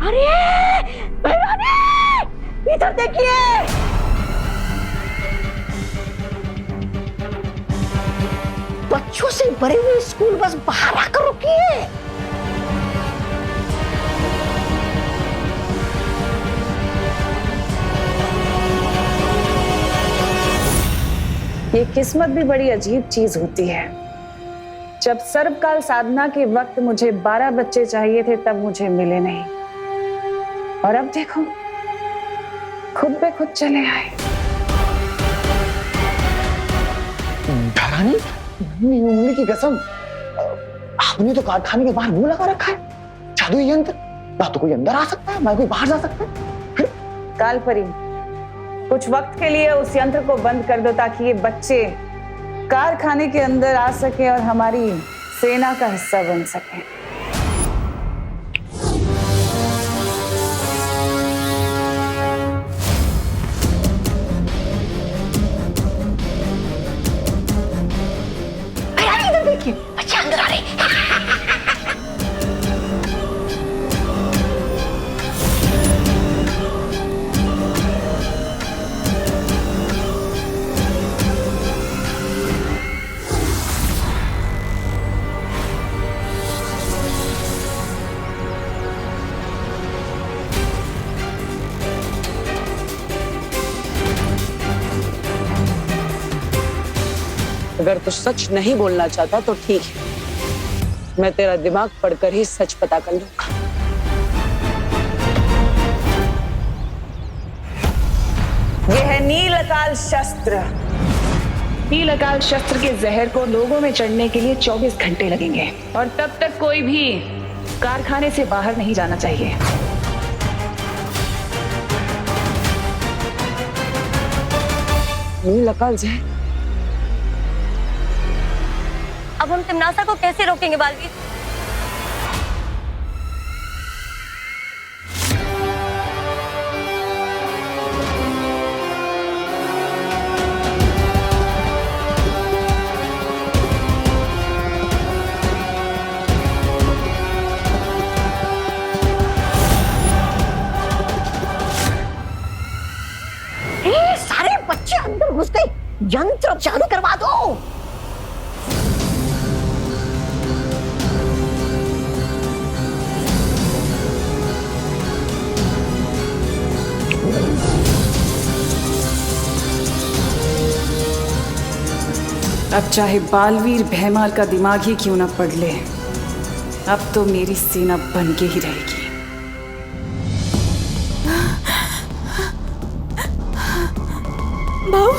अरे भैया इधर देखिए। बच्चों से भरी हुई स्कूल बस बाहर आकर रुकी है। ये किस्मत भी बड़ी अजीब चीज होती है। जब सर्वकाल साधना के वक्त मुझे 12 बच्चे चाहिए थे तब मुझे मिले नहीं, और अब देखो खुद पे खुद चले आए। रानी, उंगली की कसम, आपने तो कारखाने के बाहर मुंह लगा रखा है। जादुई यंत्र, ना तो कोई अंदर आ सकता है ना कोई बाहर जा सकता है। कालपरी, कुछ वक्त के लिए उस यंत्र को बंद कर दो ताकि ये बच्चे कारखाने के अंदर आ सके और हमारी सेना का हिस्सा बन सके। इधर देखिए, बच्चे अंदर आ रहे हैं। अगर तू सच नहीं बोलना चाहता तो ठीक है, मैं तेरा दिमाग पढ़कर ही सच पता कर लूंगा। यह है नील अकाल शस्त्र। नील अकाल शस्त्र के जहर को लोगों में चढ़ने के लिए 24 घंटे लगेंगे, और तब तक कोई भी कारखाने से बाहर नहीं जाना चाहिए। नील अकाल जहर? अब हम तिमनासा को कैसे रोकेंगे बालवीर? सारे बच्चे अंदर घुस गए, यंत्र चालू करवा दो। अब चाहे बालवीर भैमार का दिमाग ही क्यों ना पड़ ले, अब तो मेरी सेना बन के ही रहेगी। भाऊ,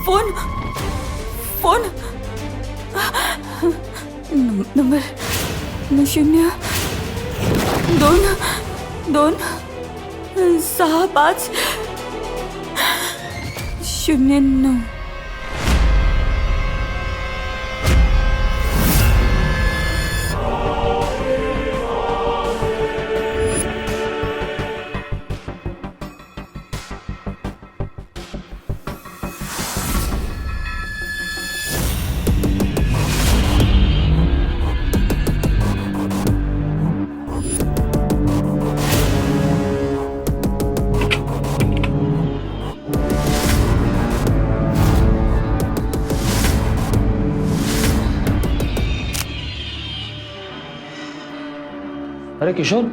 फोन फोन नंबर 0-2-2-6-5-09। अरे किशोर,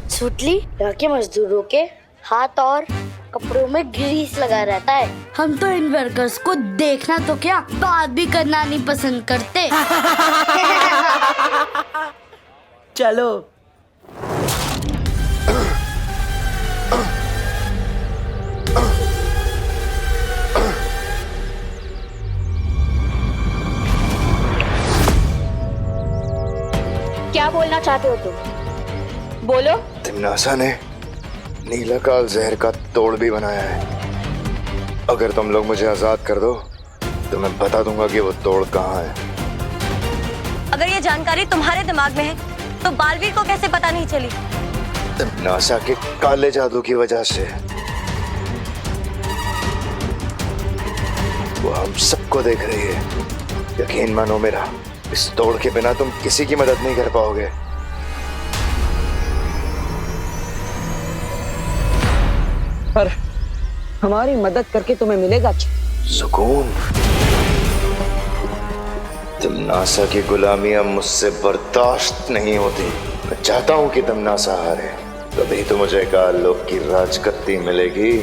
सुटली, यहाँ के मजदूरों के हाथ और कपड़ों में ग्रीस लगा रहता है। हम तो इन वर्कर्स को देखना तो क्या, बात भी करना नहीं पसंद करते। चलो। क्या बोलना चाहते हो तुम? बोलो। तिमनासा ने नीलाकाल जहर का तोड़ भी बनाया है। अगर तुम लोग मुझे आजाद कर दो तो मैं बता दूंगा कि वो तोड़ कहाँ है। अगर ये जानकारी तुम्हारे दिमाग में है तो बालवीर को कैसे पता नहीं चली? नासा के काले जादू की वजह से। वो हम सबको देख रही है। यकीन मानो मेरा, इस तोड़ के बिना तुम किसी की मदद नहीं कर पाओगे। पर हमारी मदद करके तुम्हें मिलेगा सुकून। तुम नासा की गुलामी अब मुझसे बर्दाश्त नहीं होती। मैं चाहता हूं कि तुम नासा हारे, तभी तो मुझे काल लोक की राजगद्दी मिलेगी।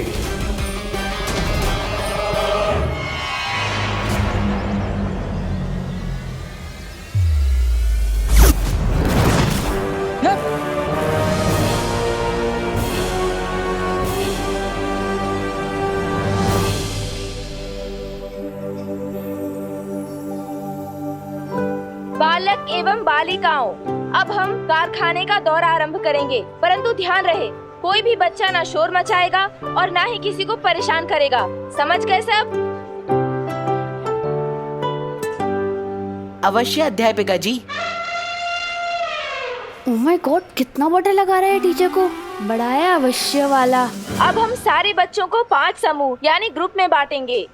बालक एवं बालिकाओं, अब हम कारखाने का दौरा आरंभ करेंगे, परंतु ध्यान रहे कोई भी बच्चा ना शोर मचाएगा और ना ही किसी को परेशान करेगा। समझ गए सब? अवश्य अध्यापिका जी। ओह माय गॉड, कितना बड़ा लगा रहा है टीचर को। बड़ा है अवश्य वाला। अब हम सारे बच्चों को 5 समूह यानी ग्रुप में बांटेंगे।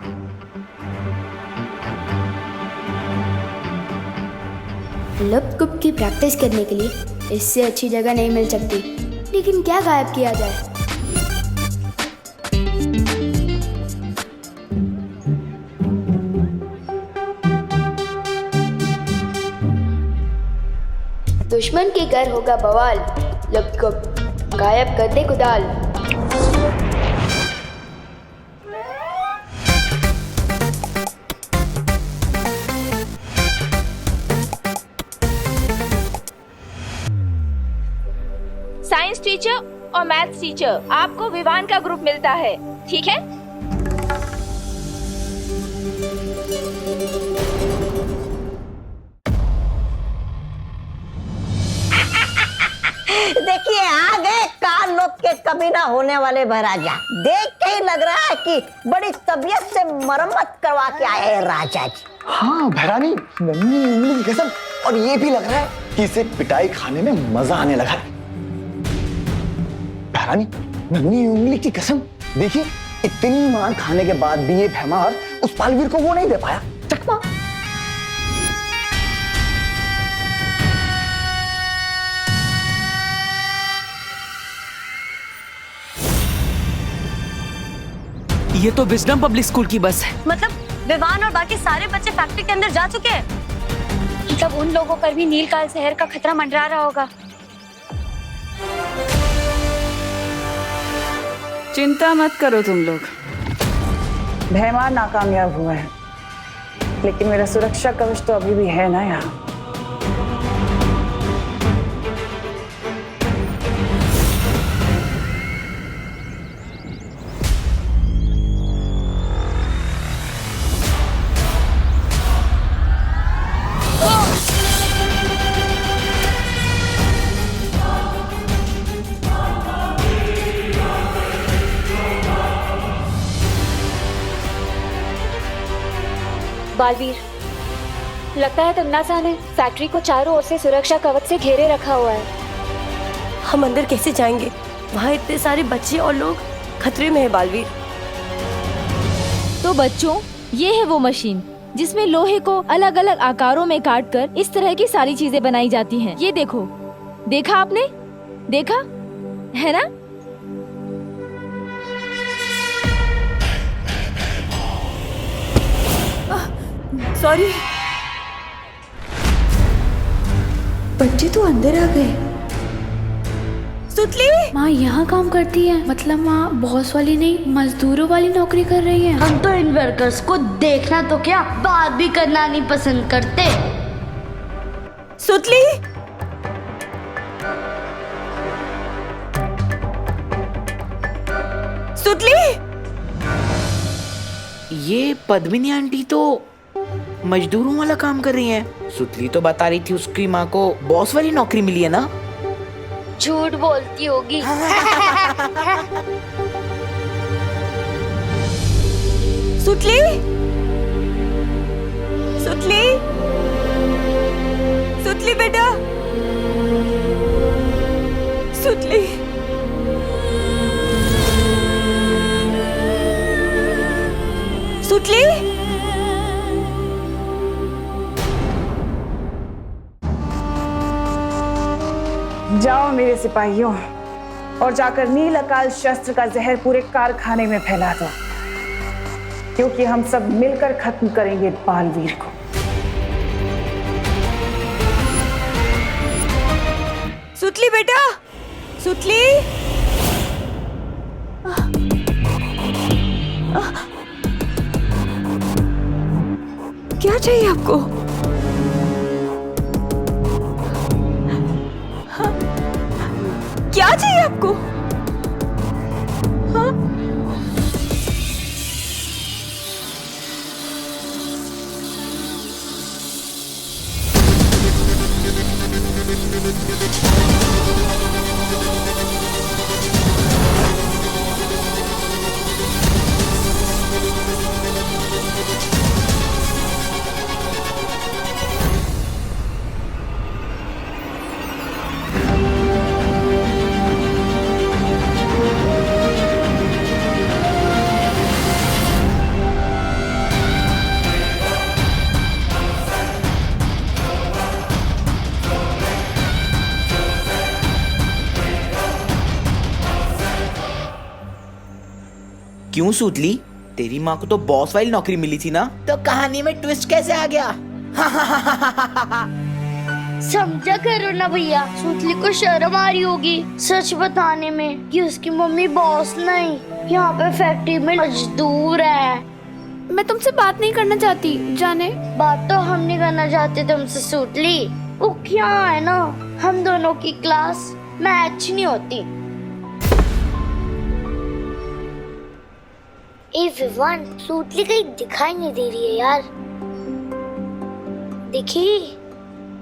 लप कुप की प्रैक्टिस करने के लिए इससे अच्छी जगह नहीं मिल सकती। लेकिन क्या गायब किया जाए? दुश्मन के घर होगा बवाल, लप कुप गायब कर दे कुदाल। साइंस टीचर और मैथ्स टीचर, आपको विवान का ग्रुप मिलता है, ठीक है? देखिए आ गए काल लोक के कभी ना होने वाले महाराजा। देख के ही लग रहा है कि बड़ी तबीयत से मरम्मत करवा के आए हैं राजा जी। हाँ भैरानी, नन्ही उंगली की कसम। और ये भी लग रहा है कि इसे पिटाई खाने में मजा आने लगा है। भैरानी, नन्ही उंगली की कसम, देखिए इतनी मार खाने के बाद भी ये भैमार उस बालवीर को वो नहीं दे पाया चकमा। ये तो विजडम पब्लिक स्कूल की बस है। मतलब विवान और बाकी सारे बच्चे फैक्ट्री के अंदर जा चुके हैं। मतलब उन लोगों पर भी नीलकाल जहर का खतरा मंडरा रहा होगा। चिंता मत करो तुम लोग, भैमार नाकामयाब हुआ है, लेकिन मेरा सुरक्षा कवच तो अभी भी है ना यहाँ। बालवीर, लगता है तमन्ना ने फैक्ट्री को चारों ओर से सुरक्षा कवच से घेरे रखा हुआ है। हम अंदर कैसे जाएंगे? वहाँ इतने सारे बच्चे और लोग खतरे में है बालवीर। तो बच्चों, ये है वो मशीन जिसमें लोहे को अलग अलग आकारों में काटकर इस तरह की सारी चीजें बनाई जाती हैं। ये देखो, देखा आपने? देखा है ना? सॉरी। बच्चे तो अंदर आ गए। सुतली माँ यहाँ काम करती है, मतलब माँ बॉस वाली नहीं मजदूरों वाली नौकरी कर रही है। हम तो इन वर्कर्स को देखना तो क्या, बात भी करना नहीं पसंद करते। सुतली, सुतली। ये पद्मिनी आंटी तो मजदूरों वाला काम कर रही हैं। सुतली तो बता रही थी उसकी माँ को बॉस वाली नौकरी मिली है ना। झूठ बोलती होगी। सुतली, सुतली, सुतली बेटा। जाओ मेरे सिपाहियों और जाकर नील अकाल शस्त्र का जहर पूरे कारखाने में फैला दो, क्योंकि हम सब मिलकर खत्म करेंगे बालवीर को। सुतली बेटा, सुतली। क्या चाहिए आपको? क्या चाहिए आपको? हाँ? क्यों सुतली? तेरी माँ को तो बॉस वाली नौकरी मिली थी ना, तो कहानी में ट्विस्ट कैसे आ गया? समझा करो ना भैया, सुतली को शर्म आ रही होगी सच बताने में कि उसकी मम्मी बॉस नहीं, यहाँ पे फैक्ट्री में मजदूर है। मैं तुमसे बात नहीं करना चाहती, जाने। बात तो हम नहीं करना चाहते तुमसे सुतली, वो क्या है ना, हम दोनों की क्लास मैच नहीं होती। ए विवान, सुतली कहीं दिखाई नहीं दे रही है यार। देखी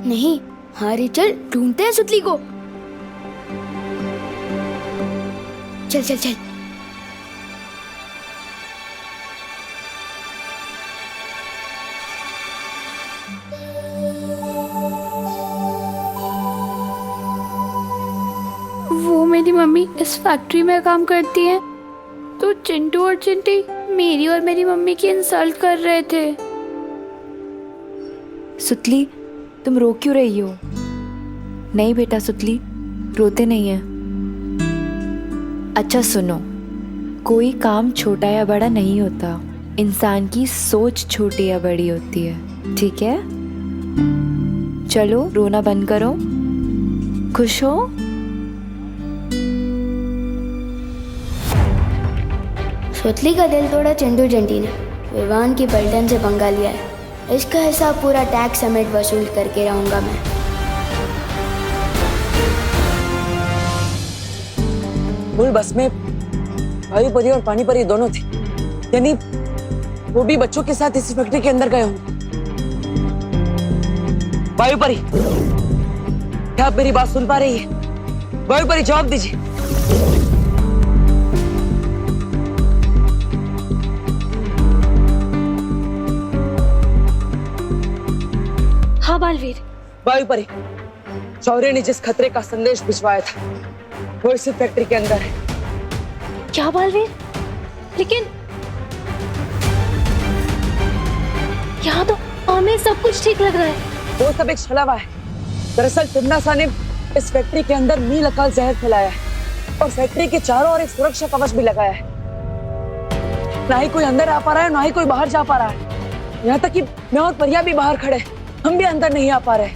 नहीं। हाँ रे, चल ढूंढते हैं सुतली को। चल चल चल। वो मेरी मम्मी इस फैक्ट्री में काम करती है, तो चिंटू और चिंटी मेरी और मेरी मम्मी की इंसल्ट कर रहे थे। सुतली, तुम रो क्यों रही हो? नहीं बेटा सुतली, रोते नहीं है। अच्छा सुनो, कोई काम छोटा या बड़ा नहीं होता, इंसान की सोच छोटी या बड़ी होती है, ठीक है? चलो रोना बंद करो, खुश हो? सुतली का दिल तोड़ा चिंटू चिंटी ने, विवान की पलटन से पंगा लिया है। इसका हिसाब पूरा टैक्स समेत वसूल करके रहूंगा मैं। मूल बस में वायु परी और पानी परी दोनों थे, यानी वो भी बच्चों के साथ इसी फैक्ट्री के अंदर गए होंगे। वायु परी, क्या आप मेरी बात सुन पा रही है? वायु परी जवाब दीजिए। हाँ बालवीर। वायु परी, शौर्य ने जिस खतरे का संदेश भिजवाया था वो इसी फैक्ट्री के अंदर है। क्या बालवीर? लेकिन यहाँ तो हमें सब कुछ ठीक लग रहा है। वो सब एक छलावा है। दरअसल टिमनासा ने इस फैक्ट्री के अंदर नील अकाल जहर फैलाया है और फैक्ट्री के चारों ओर एक सुरक्षा कवच भी लगाया है। ना ही कोई अंदर आ पा रहा है, ना ही कोई बाहर जा पा रहा है। यहाँ तक कि मैं और परिया भी बाहर खड़े, हम भी अंदर नहीं आ पा रहे।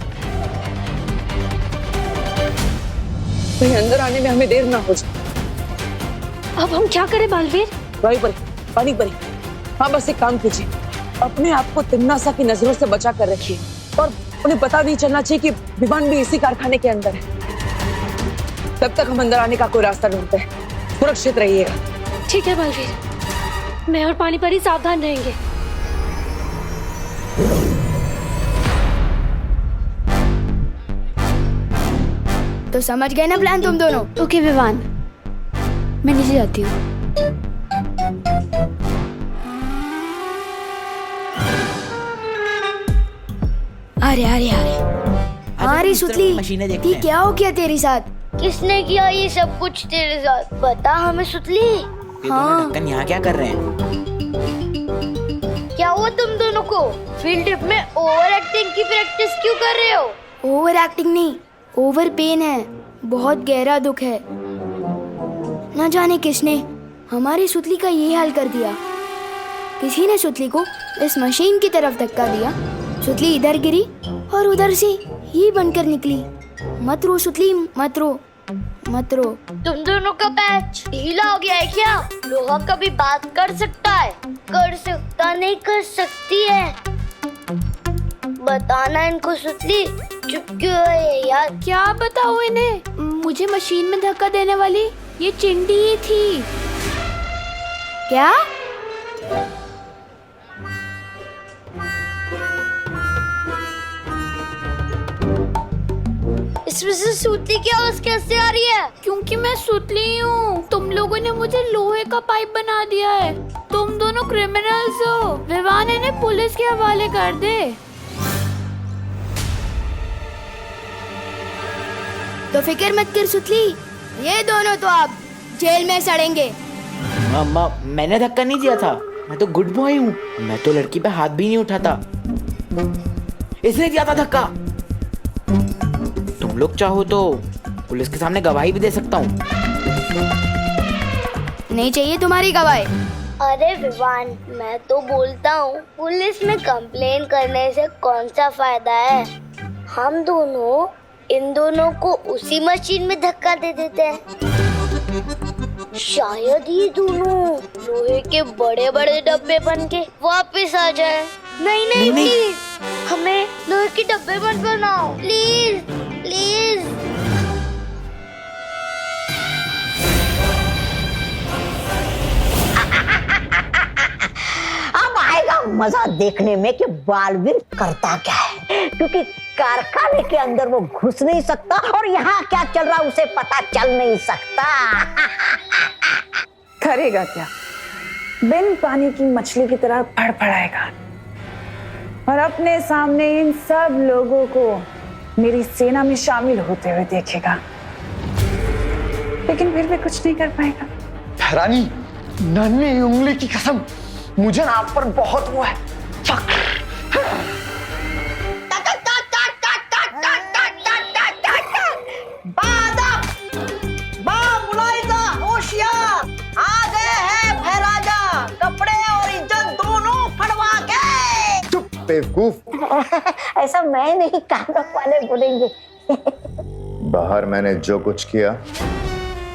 कहीं अंदर आने में हमें देर ना हो जाए। अब हम क्या करें बालवीर? वायु परी, पानी परी, हाँ बस एक काम कीजिए, अपने आप को तिम्नासा की नजरों से बचा कर रखिए और उन्हें पता नहीं चलना चाहिए कि विमान भी इसी कारखाने के अंदर है। तब तक हम अंदर आने का कोई रास्ता ढूंढते हैं। सुरक्षित रहिएगा। ठीक है बालवीर, मैं और पानी परी सावधान रहेंगे। तो समझ गए ना प्लान तुम दोनों? ओके विवान, मैं नीचे जाती हूँ। अरे अरे अरे, अरे सुतली, मशीनें देखते ठीक हैं। क्या हो गया तेरे साथ? किसने किया ये सब कुछ तेरे साथ? बता हमें सुतली। ये दोनों ढक्कन यहाँ क्या कर रहे हैं? क्या हुआ तुम दोनों को? फील्ड ट्रिप में ओवर एक्टिंग की प्रैक्टिस क्यों कर रहे हो? ओवर एक्टिंग नहीं, ओवर पेन है। बहुत गहरा दुख है। न जाने किसने हमारी सुतली का ये हाल कर दिया। किसी ने सुतली को इस मशीन की तरफ धक्का दिया, सुतली इधर गिरी और उधर से ही बनकर निकली। मत रो सुतली, मत रो, मत रो। तुम दोनों का पैच ढीला हो गया है क्या? लोहा कभी बात कर सकता है? कर सकता नहीं, कर सकती है। बताना इनको सुतली, चुप क्यों है यार? क्या बताओ इन्हें? मुझे मशीन में धक्का देने वाली ये चिंटी ही थी। क्या? इसमें से सुतली की आवाज कैसे आ रही है? क्योंकि मैं सुतली हूँ। तुम लोगों ने मुझे लोहे का पाइप बना दिया है। तुम दोनों क्रिमिनल्स हो। विवान इन्हें पुलिस के हवाले कर दे। तो फिक्र मत कर सुतली, ये दोनों तो आप जेल में सड़ेंगे। मामा, मैंने धक्का नहीं दिया था। मैं तो गुड बॉय हूँ। मैं तो लड़की पे हाथ भी नहीं उठाता। इसने दिया था धक्का। तुम लोग चाहो तो पुलिस के सामने गवाही भी दे सकता हूँ। नहीं चाहिए तुम्हारी गवाही। अरे विवान, मैं तो बोलता हूँ पुलिस में कंप्लेन करने से कौन सा फायदा है? हम दोनों इन दोनों को उसी मशीन में धक्का दे देते हैं। शायद ये दोनों लोहे के बड़े बड़े डब्बे बन के वापस आ जाए। नहीं नहीं, प्लीज हमें लोहे के डब्बे मत बनाओ, प्लीज प्लीज। अब आएगा मजा देखने में कि बालवीर करता क्या है, क्योंकि कारखाने के अंदर वो घुस नहीं सकता और यहाँ क्या चल रहा उसे पता चल नहीं सकता। करेगा क्या? बिन पानी की मछली की तरह फड़फड़ाएगा और अपने सामने इन सब लोगों को मेरी सेना में शामिल होते हुए देखेगा, लेकिन फिर भी कुछ नहीं कर पाएगा। भैरानी, नन्ही उंगली की कसम, मुझे ना आप पर बहुत वो है फक्र। बेवकूफ। ऐसा मैं नहीं, कानून वाले बोलेंगे। बाहर मैंने जो कुछ किया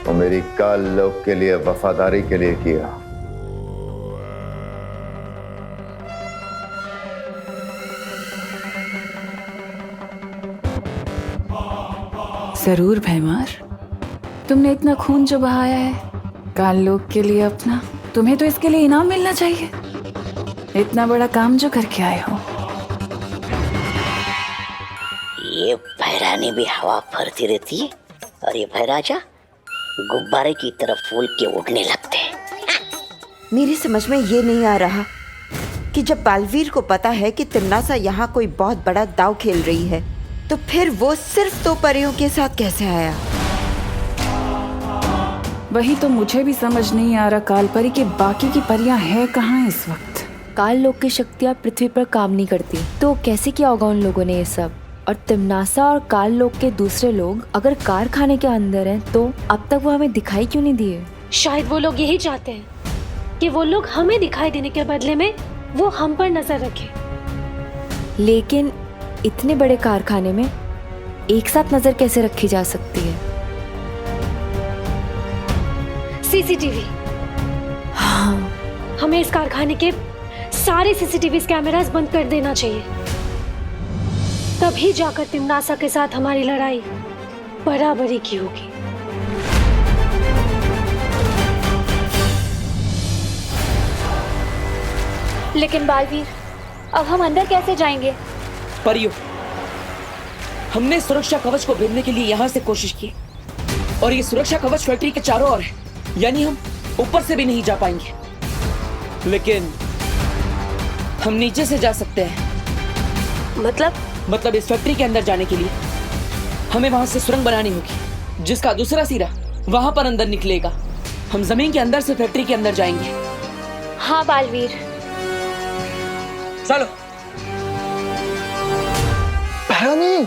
वो मेरी काल लोक के लिए, वफादारी के लिए किया। जरूर भैमार, तुमने इतना खून जो बहाया है काल लोक के लिए अपना, तुम्हें तो इसके लिए इनाम मिलना चाहिए। इतना बड़ा काम जो करके आए हो। ये भैरानी भी हवा भरती रहती है और ये भैराजा गुब्बारे की तरफ फूल के उड़ने लगते हैं। मेरी समझ में ये नहीं आ रहा कि जब बालवीर को पता है कि तिम्नासा यहाँ कोई बहुत बड़ा दांव खेल रही है, तो फिर वो सिर्फ 2 परियों के साथ कैसे आया? वही तो मुझे भी समझ नहीं आ रहा कालपरी के बाकी की परियां हैं कहाँ इस वक्त। काल लोक की शक्तियाँ पृथ्वी पर काम नहीं करती, तो कैसे किया होगा उन लोगों ने ये सब? और तिम्नासा और काल लोक के दूसरे लोग अगर कारखाने के अंदर हैं, तो अब तक वो हमें दिखाई क्यों नहीं दिए? शायद वो लोग यही चाहते हैं कि वो लोग हमें दिखाई देने के बदले में वो हम पर नजर रखें। लेकिन इतने बड़े कारखाने में एक साथ नजर कैसे रखी जा सकती है? सीसीटीवी। हाँ, हमें इस कारखाने के सारे सीसीटीवी कैमरास बंद कर देना चाहिए। तभी जाकर तिम्नासा के साथ हमारी लड़ाई बराबरी की होगी। लेकिन बालवीर, अब हम अंदर कैसे जाएंगे? परियो, हमने सुरक्षा कवच को भेदने के लिए यहाँ से कोशिश की और ये सुरक्षा कवच फैक्ट्री के चारों ओर है, यानी हम ऊपर से भी नहीं जा पाएंगे। लेकिन हम नीचे से जा सकते हैं। मतलब इस फैक्ट्री के अंदर जाने के लिए हमें वहां से सुरंग बनानी होगी, जिसका दूसरा सिरा वहां पर अंदर निकलेगा। हम जमीन के अंदर से फैक्ट्री के अंदर जाएंगे। हाँ बालवीर, चलो। भैरानी,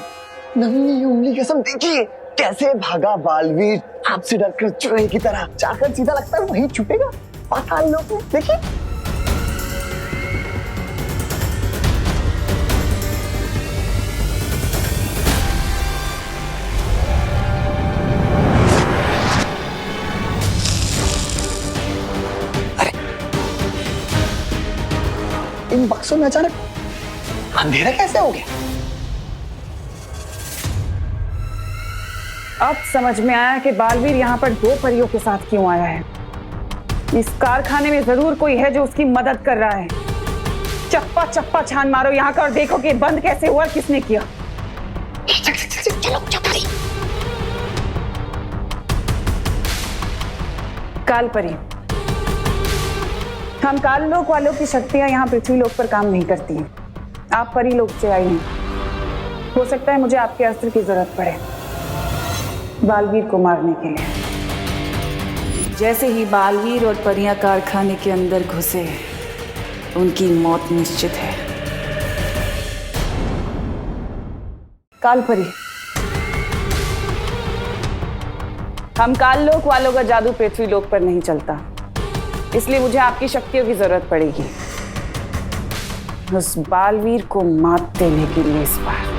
नन्ही उंगली कसम, देखिए कैसे भागा बालवीर आपसे डरकर चूहे की तरह, जाकर सीधा लगता है वहीं छुपेगा पाताल लोक में। देखिए इन बक्सों में अचानक अंधेरा कैसे हो गया? अब समझ में आया कि बालवीर यहाँ पर 2 परियों के साथ क्यों आया है। इस कारखाने में जरूर कोई है जो उसकी मदद कर रहा है। चप्पा चप्पा छान मारो यहाँ का और देखो कि बंद कैसे हुआ, किसने किया। चलो चपारी। काल परी, हम काल लोक वालों की शक्तियां यहाँ पृथ्वी लोक पर काम नहीं करती हैं। आप परी लोक से आई हैं। हो सकता है मुझे आपके अस्त्र की जरूरत पड़े बालवीर को मारने के लिए। जैसे ही बालवीर और परियां कारखाने के अंदर घुसे, उनकी मौत निश्चित है। काल परी, हम काल लोक वालों का जादू पृथ्वी लोक पर नहीं चलता, इसलिए मुझे आपकी शक्तियों की जरूरत पड़ेगी उस बालवीर को मात देने के लिए इस बार।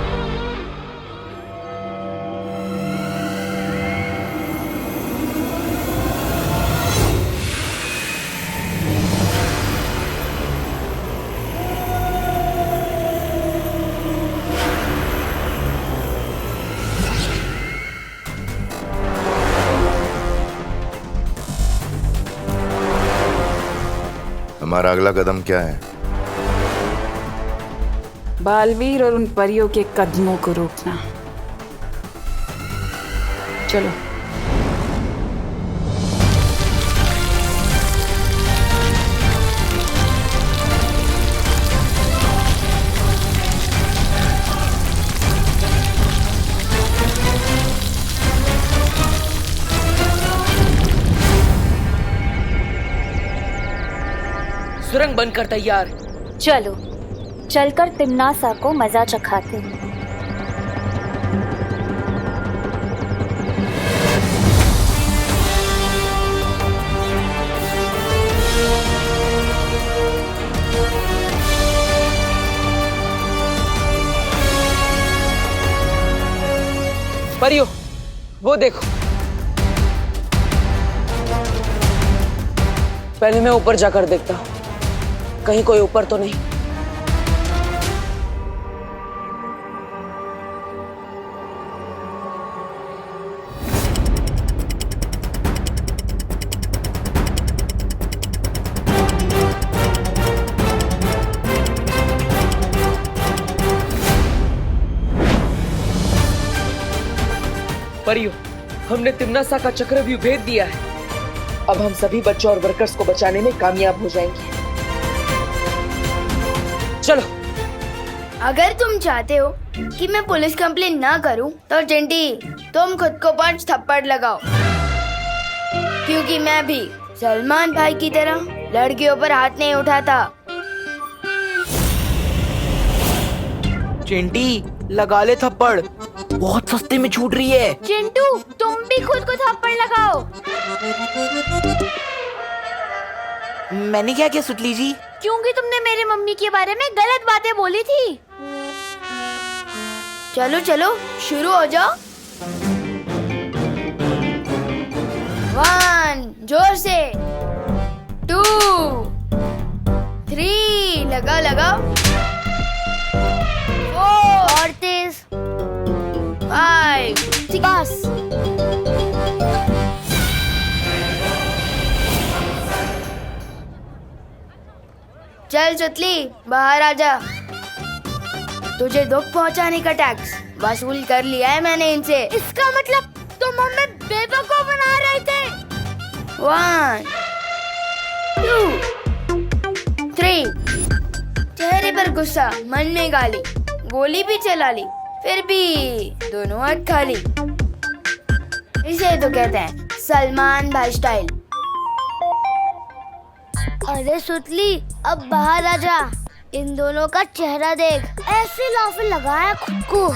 हमारा अगला कदम क्या है? बालवीर और उन परियों के कदमों को रोकना। चलो। सुरंग बनकर तैयार। चलो चलकर तिम्नासा को मजा चखाते हैं। परियो, वो देखो। पहले मैं ऊपर जाकर देखता हूँ, कहीं कोई ऊपर तो नहीं। परियो, हमने तिम्नासा का चक्रव्यूह भेद दिया है। अब हम सभी बच्चों और वर्कर्स को बचाने में कामयाब हो जाएंगे। चलो। अगर तुम चाहते हो कि मैं पुलिस कंप्लेन ना करूं, तो चिंटी तुम खुद को 5 थप्पड़ लगाओ, क्योंकि मैं भी सलमान भाई की तरह लड़कियों पर हाथ नहीं उठाता। चिंटी लगा ले थप्पड़, बहुत सस्ते में छूट रही है। चिंटू तुम भी खुद को थप्पड़ लगाओ। मैंने क्या किया सुतली जी? क्योंकि तुमने मेरी मम्मी के बारे में गलत बातें बोली थी। चलो चलो शुरू हो जाओ। 1 जोर से, 2 3 लगाओ लगाओ, 4 और तेज, 5 बस। चल चुतली बाहर आजा। तुझे दुख पहुंचाने का टैक्स वसूल कर लिया है मैंने इनसे। इसका मतलब तुम हमें बेवकूफ बना रहे थे। 1 2 3। चेहरे पर गुस्सा, मन में गाली, गोली भी चला ली, फिर भी दोनों हाथ खाली। इसे तो कहते हैं सलमान भाई स्टाइल। अरे सुतली अब बाहर आजा, इन दोनों का चेहरा देख। ऐसे लाफे लगाया खुद को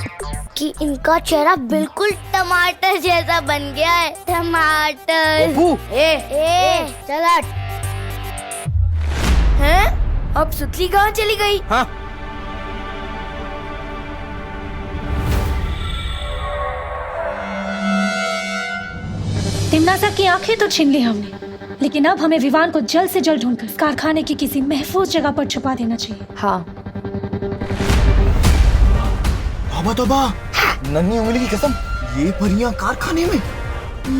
कि इनका चेहरा बिल्कुल टमाटर जैसा बन गया है। टमाटर। चल हट। हैं? अब सुतली कहाँ चली गई? हाँ। तिमनासा की आंखें तो छीन ली हमने, लेकिन अब हमें विवान को जल्द से जल्द ढूंढकर कारखाने की किसी महफूज जगह पर छुपा देना चाहिए। हाँ। तौबा, नन्ही उंगली की कसम, ये परियां कारखाने में?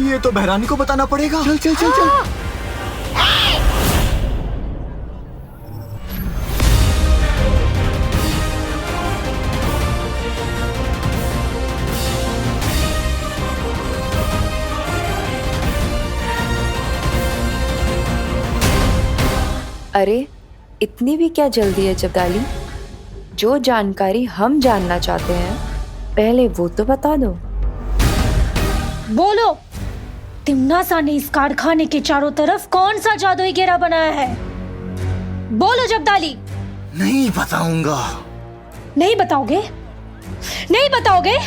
ये तो बहरानी को बताना पड़ेगा। चल चल चल चल। अरे इतनी भी क्या जल्दी है जब्दाली? जो जानकारी हम जानना चाहते हैं पहले वो तो बता दो। बोलो, तिमनासा ने इस कारखाने के चारों तरफ कौन सा जादुई घेरा बनाया है? बोलो जब्दाली। नहीं बताऊंगा। नहीं बताओगे? नहीं बताओगे?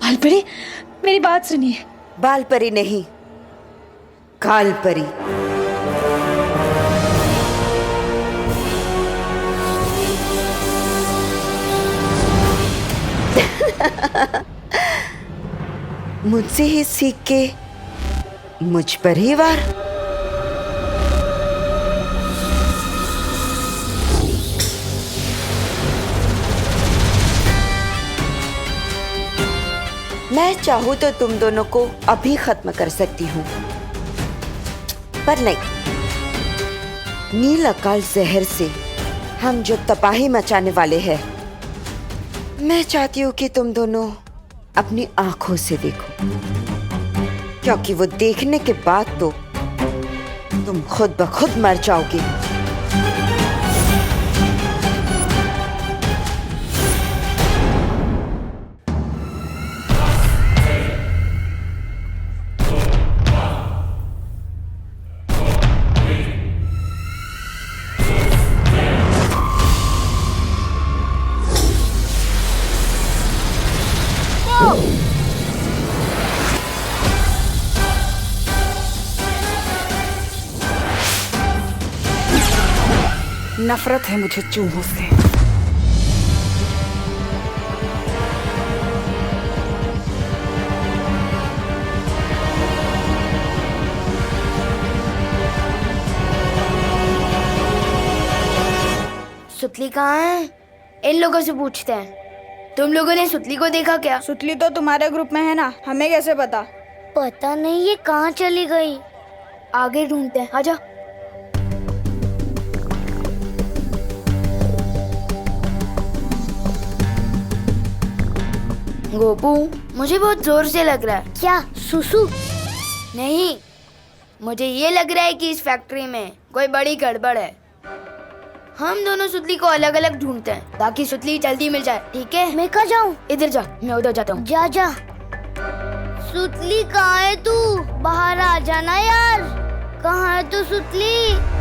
बालपरी, मेरी बात सुनिए। बालपरी नहीं, कालपरी। मुझसे ही सीख के मुझ पर ही वार। मैं चाहूं तो तुम दोनों को अभी खत्म कर सकती हूँ, पर नहीं। नील अकाल जहर से हम जो तबाही मचाने वाले हैं, मैं चाहती हूँ कि तुम दोनों अपनी आंखों से देखो, क्योंकि वो देखने के बाद तो तुम खुद ब खुद मर जाओगे। नफरत है मुझे चूहों से। सुतली कहाँ है? इन लोगों से पूछते हैं। तुम लोगों ने सुतली को देखा क्या? सुतली तो तुम्हारे ग्रुप में है ना, हमें कैसे पता? पता नहीं ये कहाँ चली गई। आगे ढूंढते हैं, आजा। गोपू, मुझे बहुत जोर से लग रहा है। क्या सुसु? नहीं, मुझे ये लग रहा है कि इस फैक्ट्री में कोई बड़ी गड़बड़ है। हम दोनों सुतली को अलग अलग ढूंढते हैं ताकि सुतली जल्दी मिल जाए, ठीक है? मैं कहाँ जाऊँ? इधर जा, मैं उधर जाता हूँ। जा जा। सुतली कहाँ है तू? बाहर आ जाना यार। कहाँ है तू सुतली?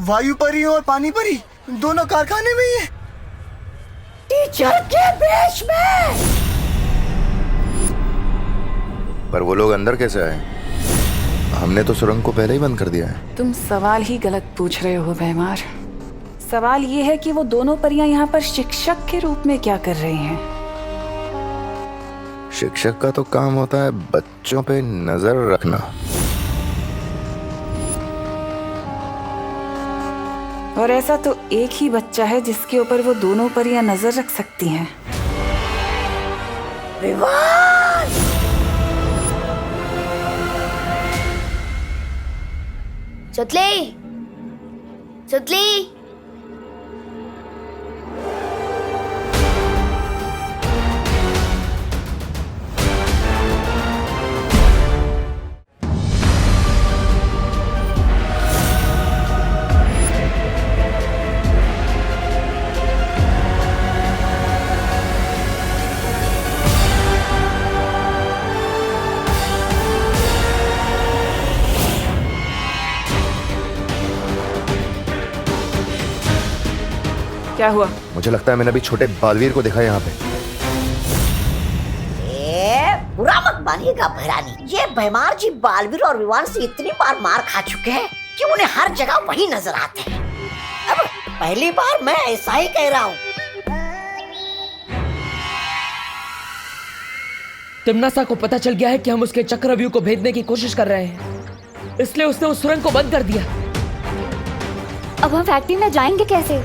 वायु परी और पानी परी दोनों कारखाने में ही है। टीचर के बेश में। पर वो लोग अंदर कैसे आए? हमने तो सुरंग को पहले ही बंद कर दिया है। तुम सवाल ही गलत पूछ रहे हो भैमार। सवाल ये है कि वो दोनों परियां यहाँ पर शिक्षक के रूप में क्या कर रही हैं? शिक्षक का तो काम होता है बच्चों पे नजर रखना। और ऐसा तो एक ही बच्चा है जिसके ऊपर वो दोनों परियां नजर रख सकती हैं। विवान! सुतली, सुतली। क्या हुआ? मुझे लगता है मैंने अभी छोटे बालवीर को देखा यहाँ पे। बुरा मत मानिएगा भैरानी, ये भैमार जी बालवीर और विवान से इतनी बार मार खा चुके हैं कि उन्हें हर जगह वही नजर आते हैं। अब पहली बार मैं ऐसा ही कह रहा हूँ। तिम्नासा को पता चल गया है कि हम उसके चक्रव्यूह को भेदने की कोशिश कर रहे हैं, इसलिए उसने उस सुरंग को बंद कर दिया। अब हम फैक्ट्री में जाएंगे कैसे?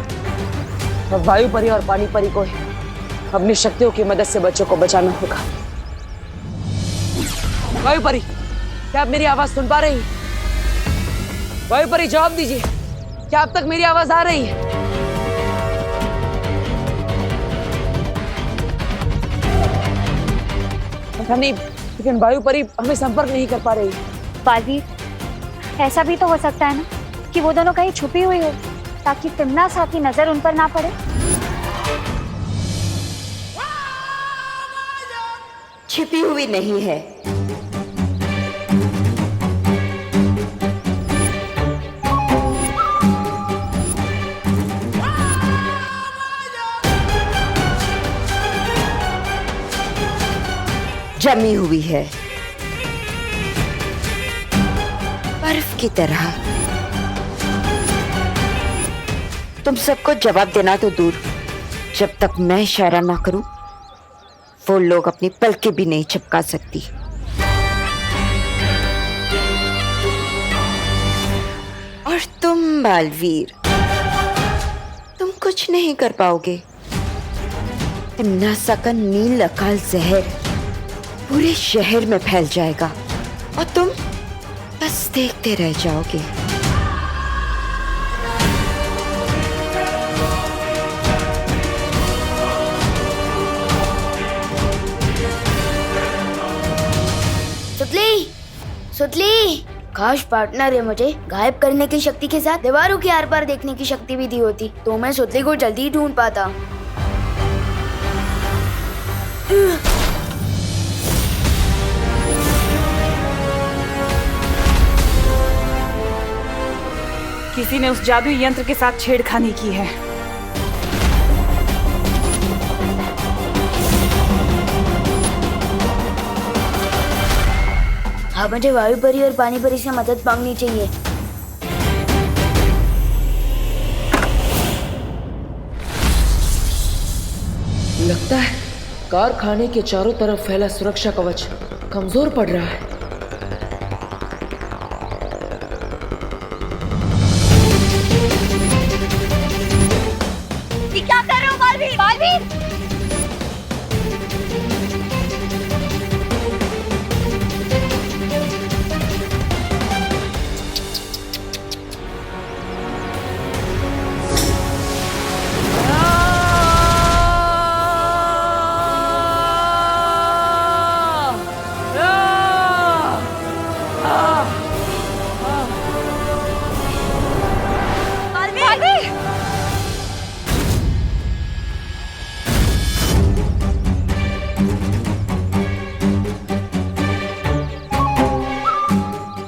अब वायु परी और पानी परी को अपनी शक्तियों की मदद से बच्चों को बचाना होगा। वायु परी, क्या आप मेरी आवाज सुन पा रही हैं? वायु परी जवाब दीजिए, क्या अब तक मेरी आवाज आ रही है? पता नहीं, लेकिन वायु परी हमें संपर्क नहीं कर पा रही। बालवीर, ऐसा भी तो हो सकता है ना कि वो दोनों कहीं छुपी हुई हो ताकि तिम्नासा की नजर उन पर ना पड़े। छिपी हुई नहीं है, जमी हुई है, बर्फ की तरह। तुम सबको जवाब देना तो दूर, जब तक मैं इशारा ना करूं वो लोग अपनी पलकें भी नहीं झपका सकती। और तुम बालवीर, तुम कुछ नहीं कर पाओगे। तिम्नासा का नील अकाल जहर पूरे शहर में फैल जाएगा और तुम बस देखते रह जाओगे। सुतली, सुतली। काश पार्टनर है मुझे गायब करने की शक्ति के साथ दीवारों के आर पार देखने की शक्ति भी दी होती तो मैं सुतली को जल्दी ढूंढ पाता। किसी ने उस जादुई यंत्र के साथ छेड़खानी की है। हाँ, मुझे वायु परी और पानी परी से मदद मांगनी चाहिए। लगता है कारखाने के चारों तरफ फैला सुरक्षा कवच कमजोर पड़ रहा है। क्या कर रहे हो बालवीर? बालवीर!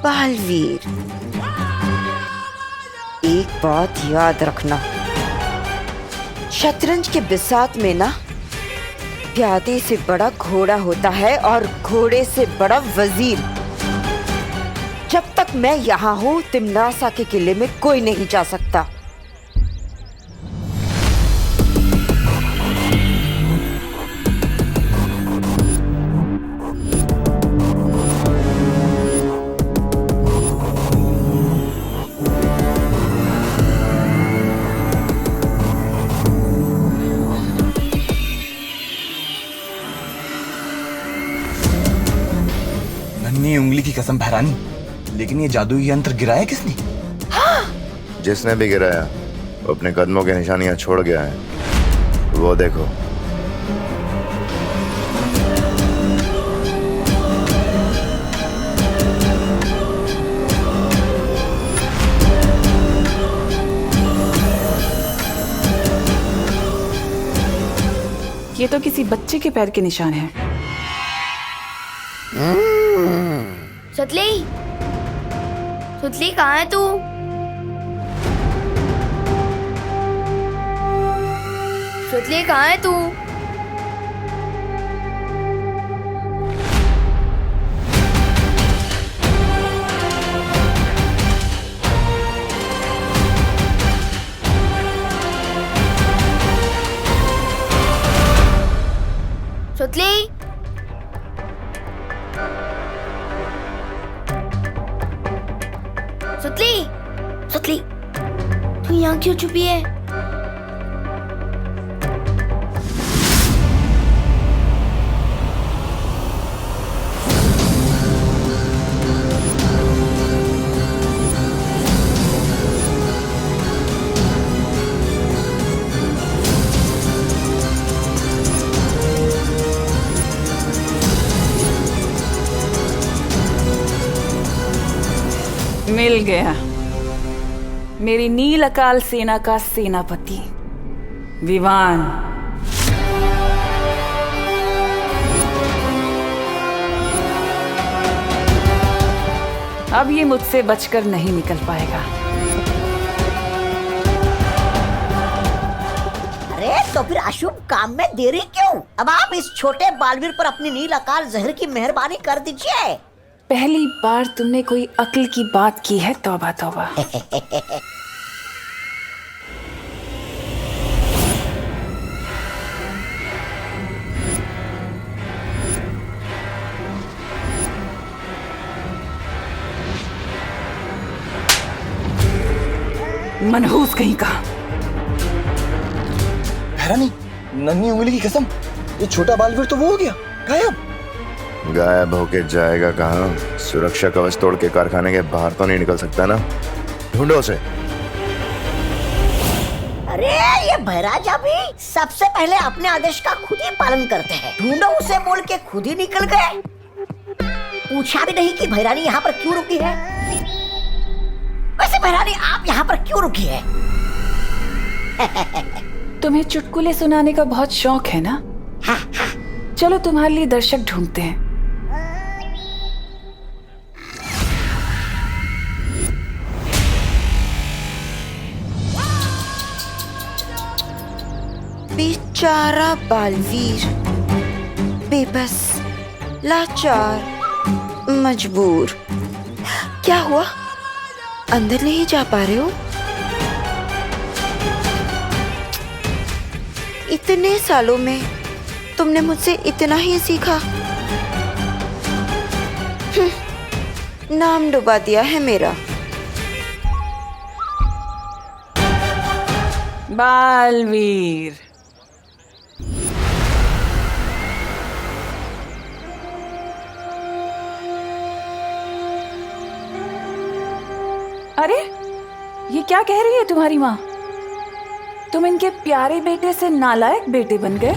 बालवीर, एक बात याद रखना, शतरंज के बिसात में ना प्यादे से बड़ा घोड़ा होता है और घोड़े से बड़ा वजीर। जब तक मैं यहाँ हूँ तिम्नासा के किले में कोई नहीं जा सकता। नन्ही उंगली की कसम भैरानी, लेकिन ये जादुई यंत्र गिराया किसने? जिसने भी गिराया वो अपने कदमों की निशानियां छोड़ गया है। वो देखो। ये तो किसी बच्चे के पैर के निशान हैं। सुतली, सुतली कहाँ है तू? सुतली कहाँ है तू? सुतली, सुतली, सुतली, तू यहाँ क्यों छुपी है? मिल गया मेरी नील अकाल सेना का सेनापति विवान। अब ये मुझसे बचकर नहीं निकल पाएगा। अरे तो फिर अशुभ काम में देरी क्यों? अब आप इस छोटे बालवीर पर अपनी नील अकाल जहर की मेहरबानी कर दीजिए। पहली बार तुमने कोई अक्ल की बात की है, तौबा तौबा। मनहूस कहीं का। भैरानी, नन्ही उंगली की कसम, ये छोटा बालवीर तो वो हो गया गायब। गायब होके जाएगा कहाँ? सुरक्षा कवच तोड़ के कारखाने के बाहर तो नहीं निकल सकता ना। ढूंढो उसे। अरे ये भैराजा भी सबसे पहले अपने आदेश का खुद ही पालन करते हैं। ढूंढो उसे बोल के खुद ही निकल गए। पूछा भी नहीं कि भैरानी यहाँ पर क्यों रुकी है। वैसे भैरानी आप यहाँ पर क्यों रुकी है? तुम्हें चुटकुले सुनाने का बहुत शौक है ना? चलो तुम्हारे लिए दर्शक ढूंढते हैं। बेचारा बालवीर, बेबस, लाचार, मजबूर। क्या हुआ? अंदर नहीं जा पा रहे हो? इतने सालों में तुमने मुझसे इतना ही सीखा। नाम डुबा दिया है मेरा। बालवीर, अरे ये क्या कह रही है तुम्हारी माँ? तुम इनके प्यारे बेटे से नालायक बेटे बन गए।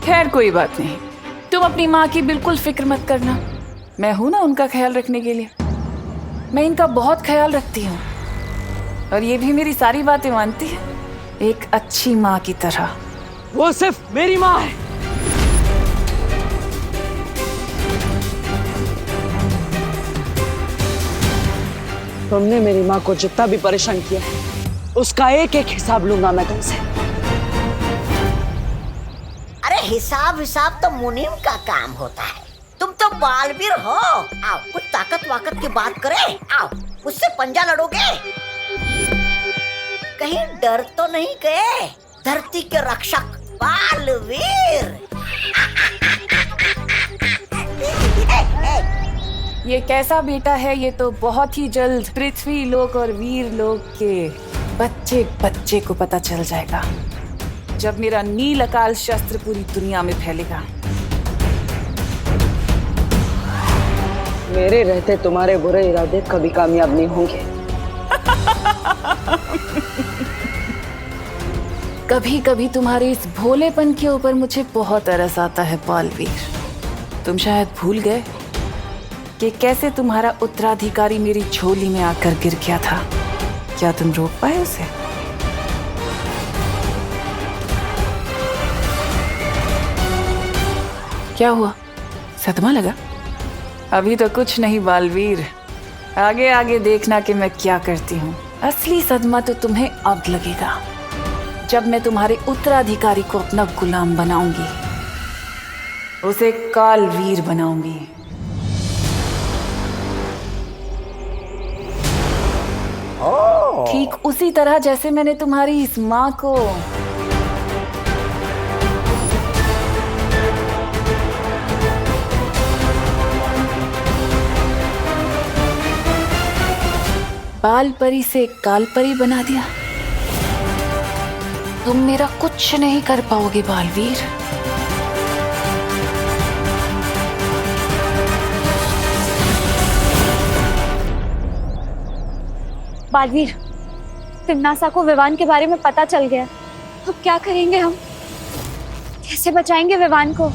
खैर कोई बात नहीं, तुम अपनी माँ की बिल्कुल फिक्र मत करना। मैं हूं ना उनका ख्याल रखने के लिए। मैं इनका बहुत ख्याल रखती हूँ और ये भी मेरी सारी बातें मानती है, एक अच्छी माँ की तरह। वो सिर्फ मेरी माँ है। तुमने मेरी माँ को जितना भी परेशान किया उसका एक एक हिसाब लूंगा मैं तुमसे। अरे हिसाब हिसाब तो मुनीम का काम होता है, तुम तो बालवीर हो। आओ कुछ ताकत वाकत की बात करें, आओ मुझसे पंजा लड़ोगे। कहीं डर तो नहीं गए, धरती के रक्षक बालवीर। ये कैसा बेटा है, ये तो बहुत ही जल्द पृथ्वी लोक और वीर लोक के बच्चे बच्चे को पता चल जाएगा, जब मेरा नील अकाल शस्त्र पूरी दुनिया में फैलेगा। मेरे रहते तुम्हारे बुरे इरादे कभी कामयाब नहीं होंगे। कभी कभी तुम्हारे इस भोलेपन के ऊपर मुझे बहुत तरस आता है बालवीर। तुम शायद भूल गए कि कैसे तुम्हारा उत्तराधिकारी मेरी झोली में आकर गिर गया था। क्या तुम रोक पाए उसे? क्या हुआ, सदमा लगा? अभी तो कुछ नहीं बालवीर, आगे आगे देखना कि मैं क्या करती हूँ। असली सदमा तो तुम्हें अब लगेगा, जब मैं तुम्हारे उत्तराधिकारी को अपना गुलाम बनाऊंगी, उसे कालवीर बनाऊंगी। ठीक उसी तरह जैसे मैंने तुम्हारी इस माँ को बाल परी से काल परी बना दिया। तुम मेरा कुछ नहीं कर पाओगे बालवीर। बालवीर, तिम्नासा को विवान के बारे में पता चल गया, अब क्या करेंगे हम? कैसे बचाएंगे विवान को?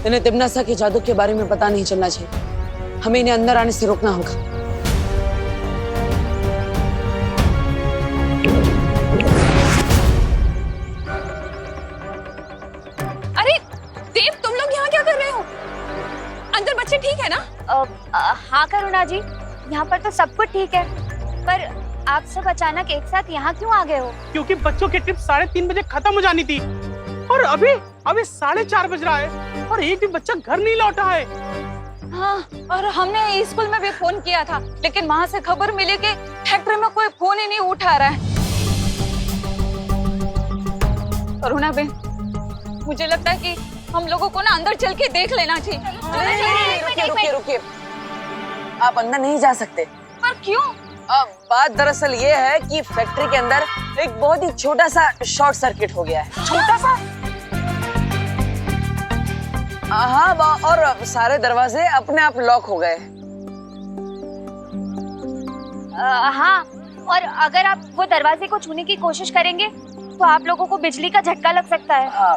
इन्हें तिम्नासा के जादू के बारे में पता नहीं चलना चाहिए। हमें इन्हें अंदर आने से रोकना होगा। अरे देव, तुम लोग यहाँ क्या कर रहे हो? अंदर बच्चे ठीक है ना? हाँ करुणा जी, यहाँ पर तो सब कुछ ठीक है, पर आप सब अचानक एक साथ यहाँ क्यों आ गए हो? क्योंकि बच्चों की ट्रिप 3:30 बजे खत्म हो जानी थी और अभी 4:30 बज रहा है और एक भी बच्चा घर नहीं लौटा है। हाँ, और हमने स्कूल में भी फोन किया था, लेकिन वहाँ से खबर मिली कि फैक्ट्री में कोई फोन ही नहीं उठा रहा है। करुणा बेन, मुझे लगता है कि हम लोगों को ना अंदर चल के देख लेना चाहिए। रुकिए, आप अंदर नहीं जा सकते। पर क्यों? बात दरअसल ये है कि फैक्ट्री के अंदर एक बहुत ही छोटा सा शॉर्ट सर्किट हो गया है। छोटा सा? हाँ, और सारे दरवाजे अपने आप लॉक हो गए। हाँ, और अगर आप वो दरवाजे को छूने की कोशिश करेंगे तो आप लोगों को बिजली का झटका लग सकता है। हाँ।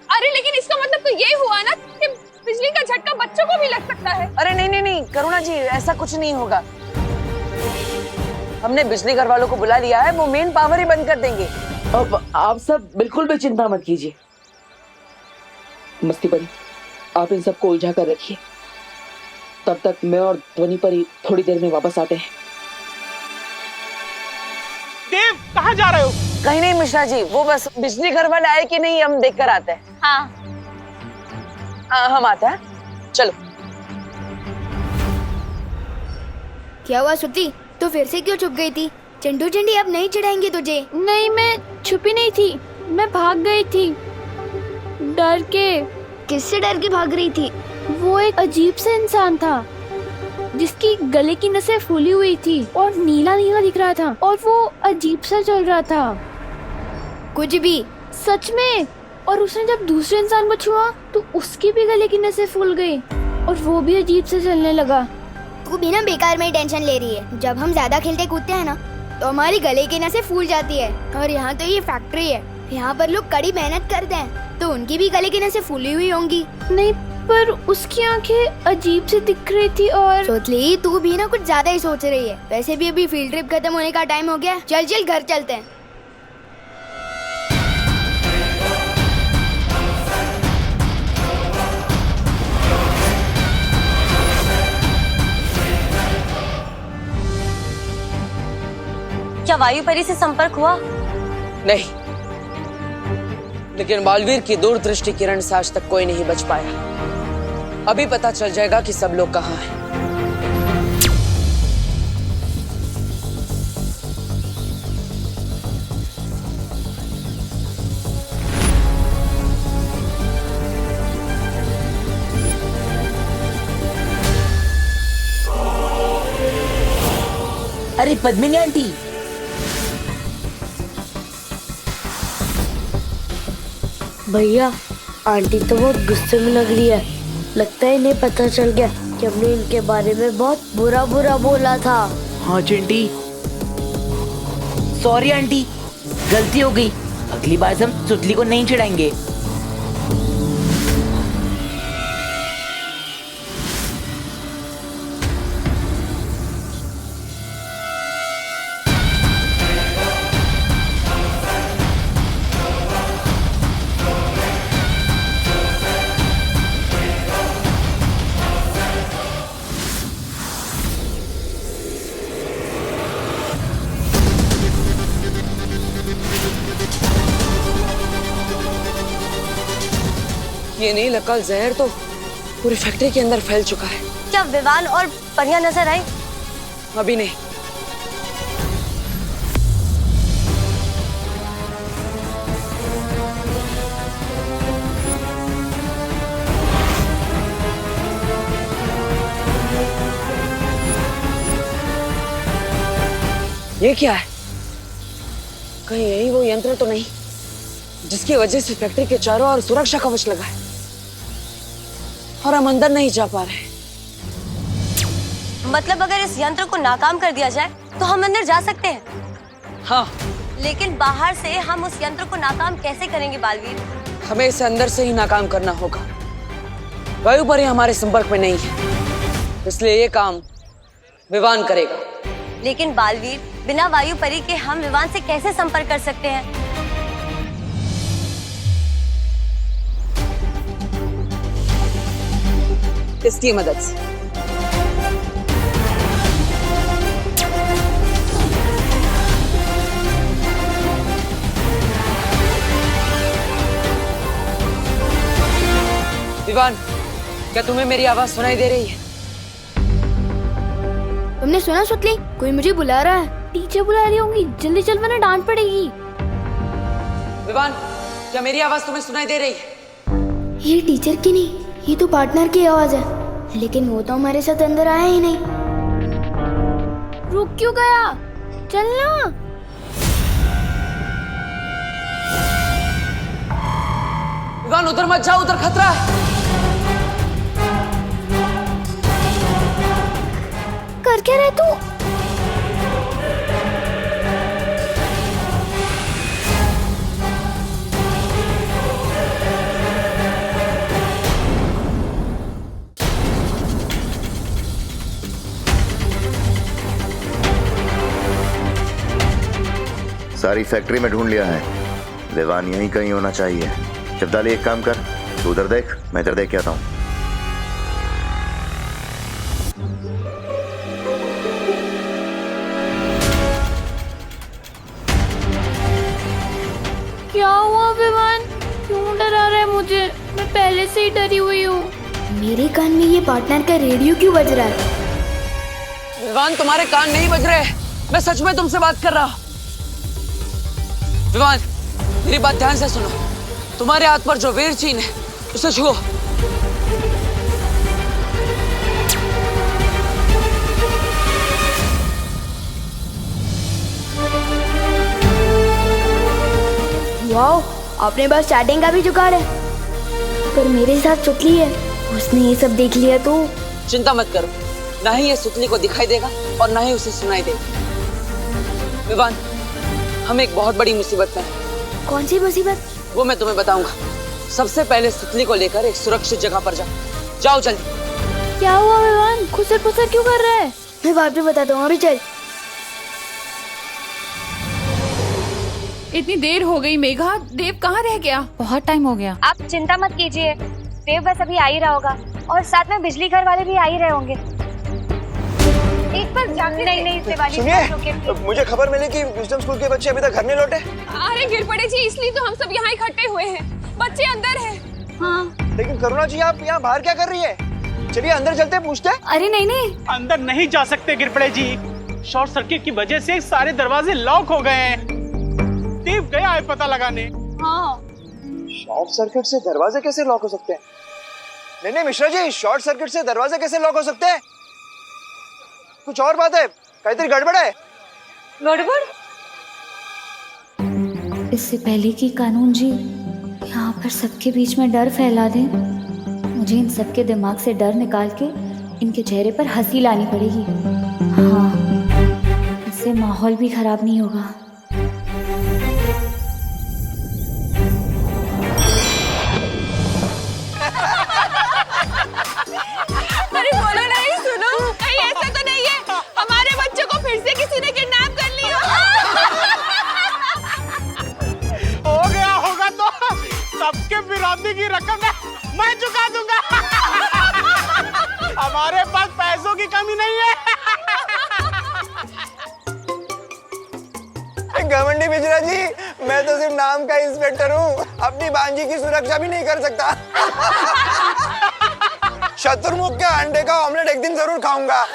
अरे लेकिन इसका मतलब तो ये हुआ ना कि बिजली का झटका बच्चों को भी लग सकता है। अरे नहीं करुणा जी, ऐसा कुछ नहीं होगा। हमने बिजली घर वालों को बुला लिया है, वो मेन पावर ही बंद कर देंगे। अब आप सब बिल्कुल भी चिंता मत कीजिए। मस्ती परी, आप इन सबको उलझा कर रखिए, तब तक मैं और ध्वनि परी थोड़ी देर में वापस आते हैं। देव, कहाँ जा रहे हो? कहीं नहीं मिश्रा जी, वो बस बिजली घर वाले आए कि नहीं हम देख कर आते हैं। हाँ। हम आते हैं, चलो। क्या हुआ सुती, तो फिर से क्यों छुप गई थी? चंडू चंडी अब नहीं चिढ़ाएंगे तुझे। नहीं, मैं छुपी नहीं थी, मैं भाग गई थी डर के। किससे डर के भाग रही थी? वो एक अजीब सा इंसान था जिसकी गले की नसें फूली हुई थी और नीला नीला दिख रहा था और वो अजीब सा चल रहा था। कुछ भी? सच में। और उसने जब दूसरे इंसान को छुआ तो उसकी भी गले की नसें फूल गई और वो भी अजीब से चलने लगा। तू भी ना बेकार में टेंशन ले रही है। जब हम ज्यादा खेलते कूदते हैं ना तो हमारी गले की नसें फूल जाती है। और यहाँ तो ये फैक्ट्री है, यहाँ पर लोग कड़ी मेहनत करते हैं, तो उनकी भी गले की नसें फूली हुई होंगी। नहीं, पर उसकी आंखें अजीब सी दिख रही थी। और सोचली, तू भी ना कुछ ज्यादा ही सोच रही है। वैसे भी अभी फील्ड ट्रिप खत्म होने का टाइम हो गया। चल चल घर चलते हैं। क्या वायु परी से संपर्क हुआ? नहीं, लेकिन बालवीर की दूरदृष्टि किरण से आज तक कोई नहीं बच पाया। अभी पता चल जाएगा कि सब लोग कहाँ हैं। अरे पद्मिनी आंटी, भैया, आंटी तो बहुत गुस्से में लग रही है। लगता है इन्हें पता चल गया कि हमने इनके बारे में बहुत बुरा बुरा बोला था। हाँ चिंटी, सॉरी आंटी, गलती हो गई। अगली बार से हम सुतली को नहीं चिढ़ाएंगे। ये नील अकल जहर तो पूरी फैक्ट्री के अंदर फैल चुका है। क्या विवान और परियां नजर आई? अभी नहीं। ये क्या है? कहीं यही वो यंत्र तो नहीं जिसकी वजह से फैक्ट्री के चारों ओर सुरक्षा कवच लगा है और हम अंदर नहीं जा पा रहे? मतलब अगर इस यंत्र को नाकाम कर दिया जाए तो हम अंदर जा सकते हैं? हाँ। लेकिन बाहर से हम उस यंत्र को नाकाम कैसे करेंगे बालवीर? हमें इसे अंदर से ही नाकाम करना होगा। वायु परी हमारे संपर्क में नहीं है, इसलिए ये काम विवान करेगा। लेकिन बालवीर, बिना वायु परी के हम विवान से कैसे संपर्क कर सकते हैं? इसकी मदद से। विवान, क्या तुम्हें मेरी आवाज सुनाई दे रही है? तुमने सुना सुतली? कोई मुझे बुला रहा है। टीचर बुला रही होंगी, जल्दी चल वरना डांट पड़ेगी। विवान, क्या मेरी आवाज तुम्हें सुनाई दे रही है? ये टीचर की नहीं, ये तो पार्टनर की आवाज है। लेकिन वो तो हमारे साथ अंदर आया ही नहीं। रुक क्यों गया? चलना। विवान, उधर मत जाओ, उधर खतरा है। कर क्या रहे तू? सारी फैक्ट्री में ढूंढ लिया है, विवान यहीं कहीं होना चाहिए। शब्दाली, एक काम कर, तू उधर देख, मैं इधर देख के आता हूँ। क्या हुआ विवान? क्यों डरा रहा है मुझे? मैं पहले से ही डरी हुई हूँ। मेरे कान में ये पार्टनर का रेडियो क्यों बज रहा है? विवान, तुम्हारे कान नहीं बज रहे, मैं सच में तुमसे बात कर रहा हूँ। विवान, मेरी बात ध्यान से सुनो। तुम्हारे हाथ पर जो वीर चिन्ह है उसे छुओ। वाओ, आपने बस चैटिंग का भी जुगाड़ है। पर मेरे साथ सुतली है, उसने ये सब देख लिया तो? चिंता मत करो, ना ही ये सुतली को दिखाई देगा और ना ही उसे सुनाई देगा। विवान, हम एक बहुत बड़ी मुसीबत में हैं। कौन सी मुसीबत? वो मैं तुम्हें बताऊंगा। सबसे पहले सुतली को लेकर एक सुरक्षित जगह पर जाओ। जाओ जल्दी। क्या हुआ विवान? खुसर पुसर क्यों कर रहा है? मैं बाद में बताता हूँ, अभी चल। इतनी देर हो गई मेघा, देव कहाँ रह गया? बहुत टाइम हो गया। आप चिंता मत कीजिए, देव बस अभी आ ही रहा होगा और साथ में बिजली घर वाले भी आ ही रहे होंगे। एक बार जाके नहीं दिवाली। सुनिए, मुझे खबर मिली कि विजडम स्कूल के बच्चे अभी तक घर नहीं लौटे। अरे गिर पड़े जी, इसलिए तो हम सब यहाँ इकट्ठे हुए हैं। बच्चे अंदर हैं। हाँ। लेकिन करुणा जी, आप यहाँ बाहर क्या कर रही है? चलिए अंदर चलते हैं, पूछते हैं। अरे नहीं, अंदर नहीं जा सकते गिरपड़े जी, शॉर्ट सर्किट की वजह से सारे दरवाजे लॉक हो गए हैं। देव गया है पता लगाने। हाँ। शॉर्ट सर्किट से दरवाजे कैसे लॉक हो सकते हैं? नहीं मिश्रा जी, शॉर्ट सर्किट से दरवाजे कैसे लॉक हो सकते हैं? कुछ और बात है, काहीतरी गड़बड़ है। गड़बड़? इससे पहले कि कानून जी यहाँ पर सबके बीच में डर फैला दें, मुझे इन सबके दिमाग से डर निकाल के इनके चेहरे पर हंसी लानी पड़ेगी। हाँ, इससे माहौल भी खराब नहीं होगा। अरे बोलो नहीं, सुनो, कहीं ऐसा तो नहीं है हमारे बच्चों को फिर से किसी ने किडनैप कर लिया? हो गया होगा तो सबके विरोधी की रकम मैं चुका दूंगा। हमारे पास पैसों की कमी नहीं है। घमंडी मिश्रा जी, मैं तो सिर्फ नाम का इंस्पेक्टर हूँ, अपनी बांजी की सुरक्षा भी नहीं कर सकता। शतुरमुख के अंडे का ऑमलेट एक दिन जरूर खाऊंगा।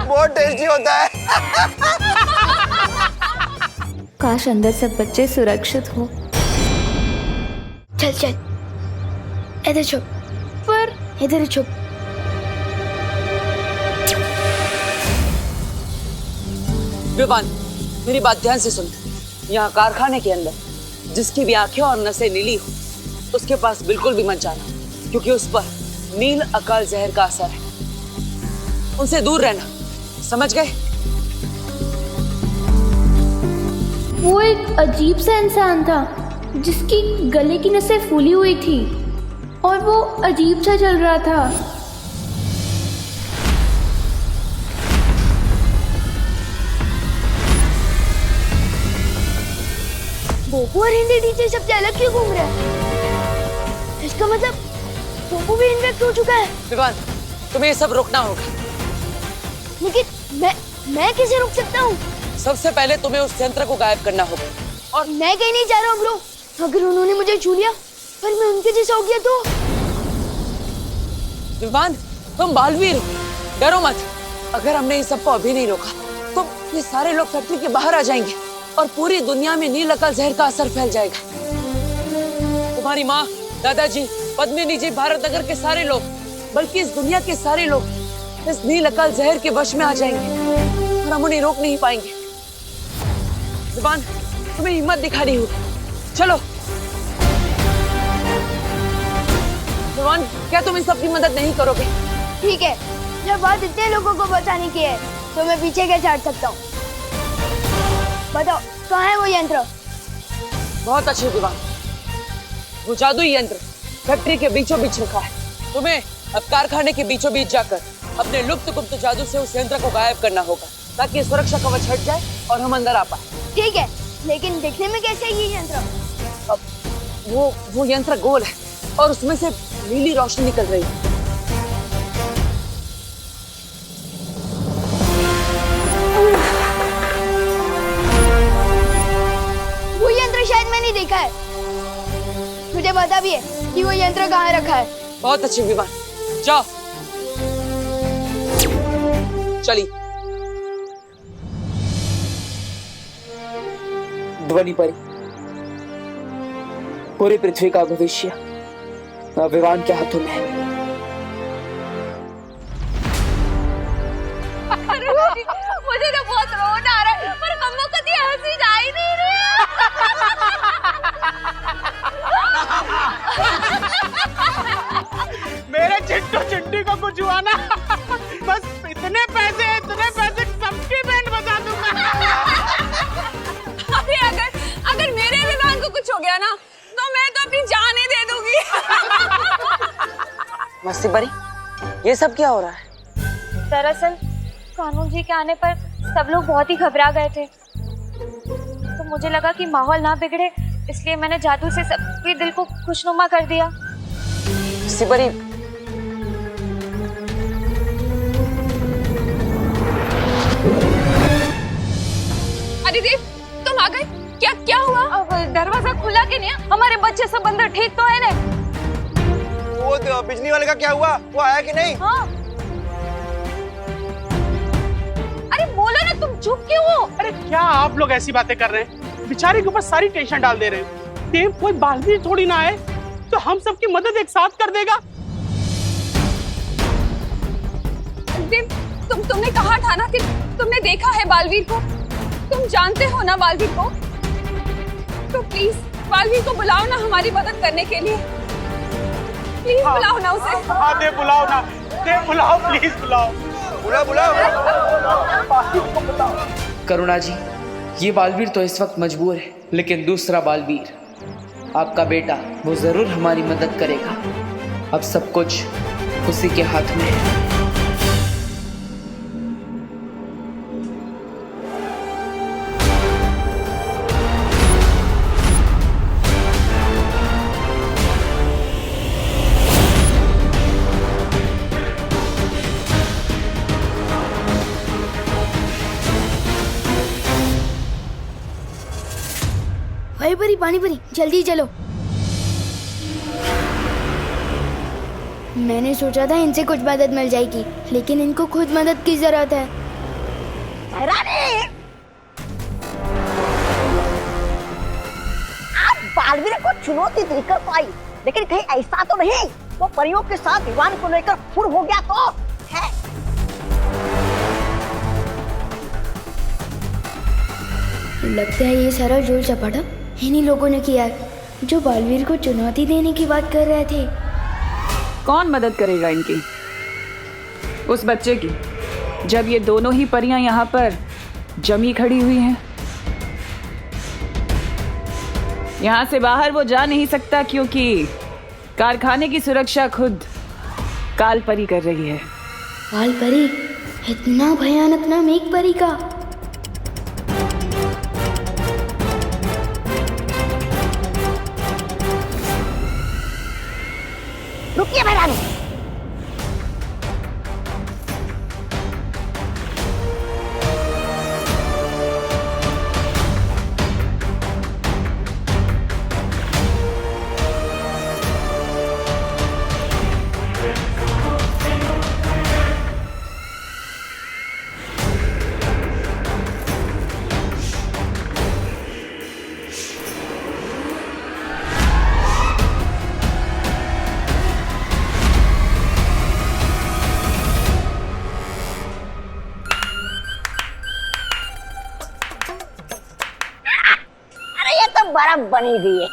बहुत टेस्टी होता है। काश अंदर सब बच्चे सुरक्षित हो। चल इधर छुप। पर इधर छुप। विवान, मेरी बात ध्यान से सुन। यहाँ कारखाने के अंदर जिसकी भी आंखें और नसें नीली हो, उसके पास बिल्कुल भी मत जाना, क्योंकि उस पर नील अकाल जहर का असर है। उनसे दूर रहना, समझ गए? वो एक अजीब सा इंसान था जिसकी गले की नसें फूली हुई थी और वो अजीब सा चल रहा था। बोबू और हिंदी टीचर सबसे अलग क्यों घूम रहे हैं? इसका मतलब बोबू भी इन्फेक्ट हो चुका है। विवान, तुम्हें ये सब रोकना होगा। लेकिन मैं कैसे रोक सकता हूँ? सबसे पहले तुम्हें उस यंत्र को गायब करना होगा। और मैं कहीं नहीं जा रहा हूँ ब्रो। अगर उन्होंने मुझे छू लिया पर मैं उनके जैसा हो गया तो? विवान, तुम बालवीर हो, डरो मत। अगर हमने इन सबको अभी नहीं रोका तो ये सारे लोग फैक्ट्री के बाहर आ जाएंगे और पूरी दुनिया में नील अकाल जहर का असर फैल जाएगा। तुम्हारी माँ, दादाजी, पद्मिनी जी, भारत नगर के सारे लोग, बल्कि इस दुनिया के सारे लोग इस नील अकाल जहर के वश में आ जाएंगे और हम उन्हें रोक नहीं पाएंगे। विवान, तुम्हें हिम्मत दिखानी होगी। चलो विवान, क्या तुम इन सबकी मदद नहीं करोगे? ठीक है, जब बात इतने लोगों को बचाने की है तो मैं पीछे कैसे हट सकता हूँ? बताओ, कहाँ है वो यंत्र? बहुत अच्छे विवान, वो जादुई यंत्र फैक्ट्री के बीचों बीच रखा है। तुम्हें अब कारखाने के बीचों बीच जाकर अपने लुप्त गुप्त जादू से उस यंत्र को गायब करना होगा, ताकि सुरक्षा कवच हट जाए और हम अंदर आ पाए। ठीक है, लेकिन दिखने में कैसे ये यंत्र? अब वो यंत्र गोल है और उसमें से नीली रोशनी निकल रही है। वो यंत्र शायद मैंने देखा है। मुझे पता भी है कि वो यंत्र कहाँ रखा है। बहुत अच्छे विमान, जाओ चलिए। ध्वनि परी, पूरी पृथ्वी का भविष्य विमान के हाथों में है। मुझे तो बहुत रोना आ रहा है, पर मम्मा कभी हंसी जा ही नहीं रही। मेरे चिट्टू चिट्टी को कुछ हुआ ना, बस इतने पैसे सबकी बैंड बजा दूंगा। अगर मेरे भी होता ना तो मैं तो अपनी जान ही दे दूंगी। मस्ती परी, ये सब क्या हो रहा है? दरअसल कानून जी के आने पर सब लोग बहुत ही घबरा गए थे, तो मुझे लगा कि माहौल ना बिगड़े, इसलिए मैंने जादू से सबके दिल को खुशनुमा कर दिया। मस्ती परी, अदिति तुम आ गए? क्या क्या हुआ? अब दरवाजा खुला कि नहीं? हमारे बच्चे सब अंदर ठीक तो है ना? वो बिजली वाले का क्या हुआ? वो आया कि नहीं? हाँ। अरे बोलो ना, तुम चुप क्यों हो? अरे क्या आप लोग ऐसी बातें कर रहे हैं? बेचारे के ऊपर सारी टेंशन डाल दे रहे हैं। देव कोई बालवीर थोड़ी ना है तो हम सबकी मदद एक साथ कर देगा। देव, तुमने कहा था ना कि तुमने देखा है बालवीर को, तुम जानते हो ना बालवीर को, तो प्लीज बालवीर को बुलाओ ना हमारी मदद करने के लिए। प्लीज बुलाओ ना उसे। हाँ देव बुलाओ ना, देव बुलाओ, प्लीज बुलाओ। बुलाओ। करुणा जी, ये बालवीर तो इस वक्त मजबूर है, लेकिन दूसरा बालवीर आपका बेटा वो जरूर हमारी मदद करेगा। अब सब कुछ उसी के हाथ में है। भाई परी, पानी परी, जल्दी चलो। मैंने सोचा था इनसे कुछ मदद मिल जाएगी, लेकिन इनको खुद मदद की जरूरत है। आप बालवीर को चुनौती देकर तो आई, लेकिन कहीं ऐसा तो नहीं वो परियों के साथ विवान को लेकर फुर हो गया तो है? लगता है ये सारा जोर चपाटा इन्हीं लोगों ने किया है, जो बालवीर को चुनौती देने की बात कर रहे थे। कौन मदद करेगा इनकी? उस बच्चे की, जब ये दोनों ही परियां यहाँ पर जमी खड़ी हुई हैं। यहाँ से बाहर वो जा नहीं सकता, क्योंकि कारखाने की सुरक्षा खुद काल परी कर रही है। काल परी? इतना भयानक नाम एक परी का? रुकिए भैरानी, बर्फ बनी हुई है।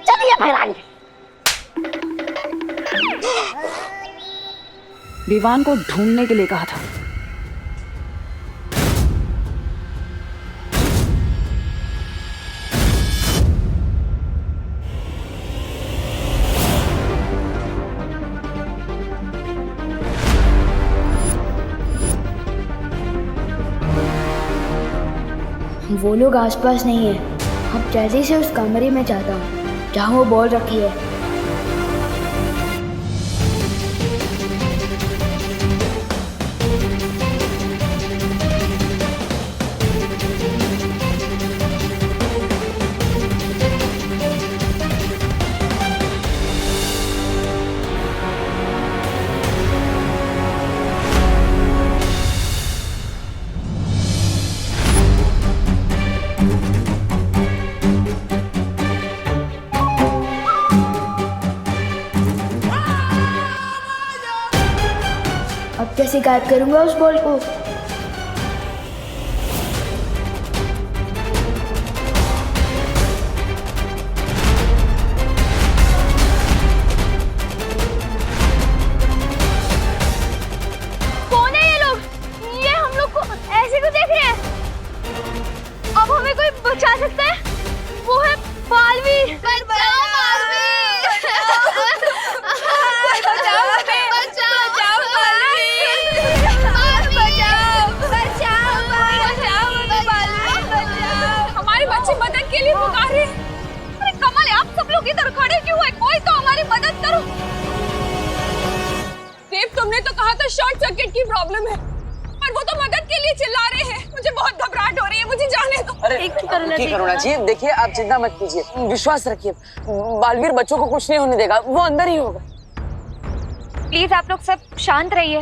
चलिए भैरानी। विवान को ढूंढने के लिए कहा था। वो लोग आसपास नहीं है। अब जल्दी से उस कमरे में जाता हूँ जहाँ वो बॉल रखी है। अब कैसे गायब करूंगा उस बॉल को? कौन है ये लोग? ये हम लोग को ऐसे क्यों देख रहे हैं? अब हमें कोई बचा सकता है वो है बालवीर। बचाओ बालवीर, बचाओ हमें, बचाओ बालवीर, बचाओ बचाओ बचाओ बालवीर, बचाओ। हमारे बच्चे मदद के लिए पुकार रहे हैं। अरे कमल, आप सब लोग इधर खड़े क्यों है? कोई तो हमारी मदद करो। देव, तुमने तो कहा था शॉर्ट सर्किट की प्रॉब्लम है, पर वो तो मदद के लिए चिल्ला रहे हैं। मुझे बहुत घबराहट हो रही है, मुझे जाने दो। अरे करुणा जी, देखिए आप चिंता मत कीजिए, विश्वास रखिए, बालवीर बच्चों को कुछ नहीं होने देगा, वो अंदर ही होगा। प्लीज आप लोग सब शांत रहिए।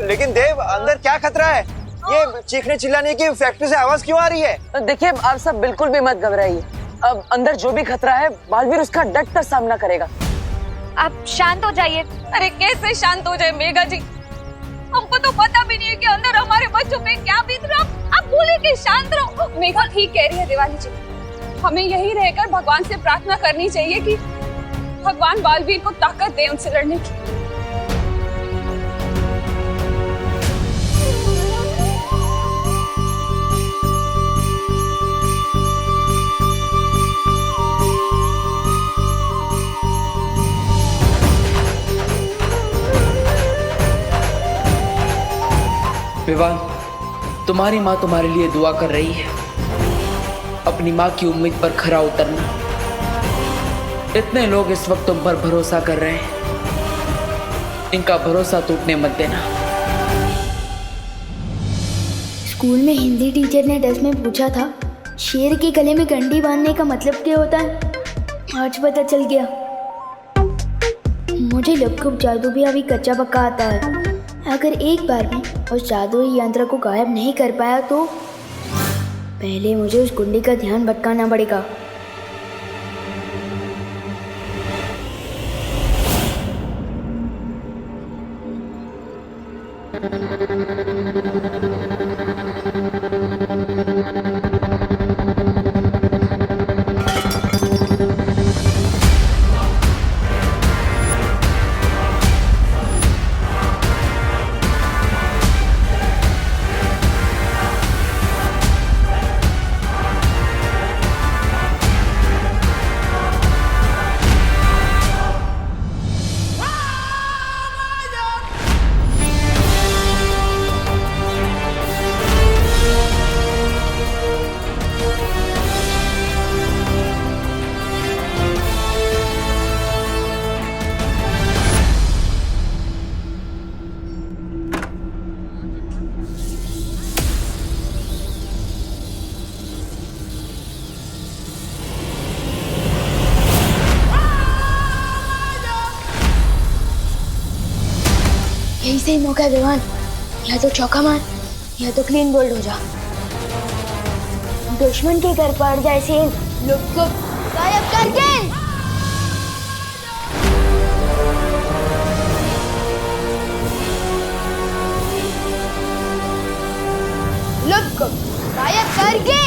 लेकिन देव, अंदर क्या खतरा है? ये चीखने चिल्लाने की फैक्ट्री से आवाज क्यों आ रही है? देखिए आप सब बिल्कुल भी मत घबराइए, अब अंदर जो भी खतरा है बालवीर उसका डट कर सामना करेगा। आप शांत हो जाइए। अरे कैसे शांत हो जाए मेघा जी? हमको तो पता भी नहीं है कि अंदर हमारे बच्चों पे क्या बीत रहा। आप बोले कि शांत रहो। मेघा ठीक कह रही है दिवाली जी, हमें यही रहकर भगवान से प्रार्थना करनी चाहिए कि भगवान बालवीर को ताकत दे उनसे लड़ने की। विवान, तुम्हारी माँ तुम्हारे लिए दुआ कर रही है। अपनी माँ की उम्मीद पर खरा उतरना। इतने लोग इस वक्त तुम पर भरोसा कर रहे हैं, इनका भरोसा टूटने मत देना। स्कूल में हिंदी टीचर ने टेस्ट में पूछा था शेर के गले में कंडी बांधने का मतलब क्या होता है। आज पता चल गया। मुझे लपकुप जादू भी अभी कच्चा पक्का आता है। अगर एक बार भी उस जादुई यंत्र को गायब नहीं कर पाया तो पहले मुझे उस कुंडी का ध्यान भटकाना पड़ेगा। यही सही मौका है विवान, या तो चौका मार या तो क्लीन बोल्ड हो जा। दुश्मन के घर पड़ जाए सेन, लोग को गायब करके लोग को गायब करके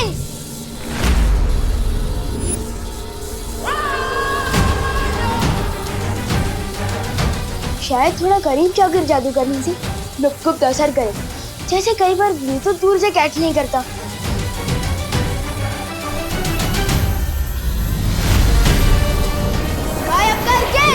शायद थोड़ा करीब जाकर जादू करने से लुक असर करे, जैसे कई बार ब्लूटूथ दूर से कैच नहीं करता। गायब करके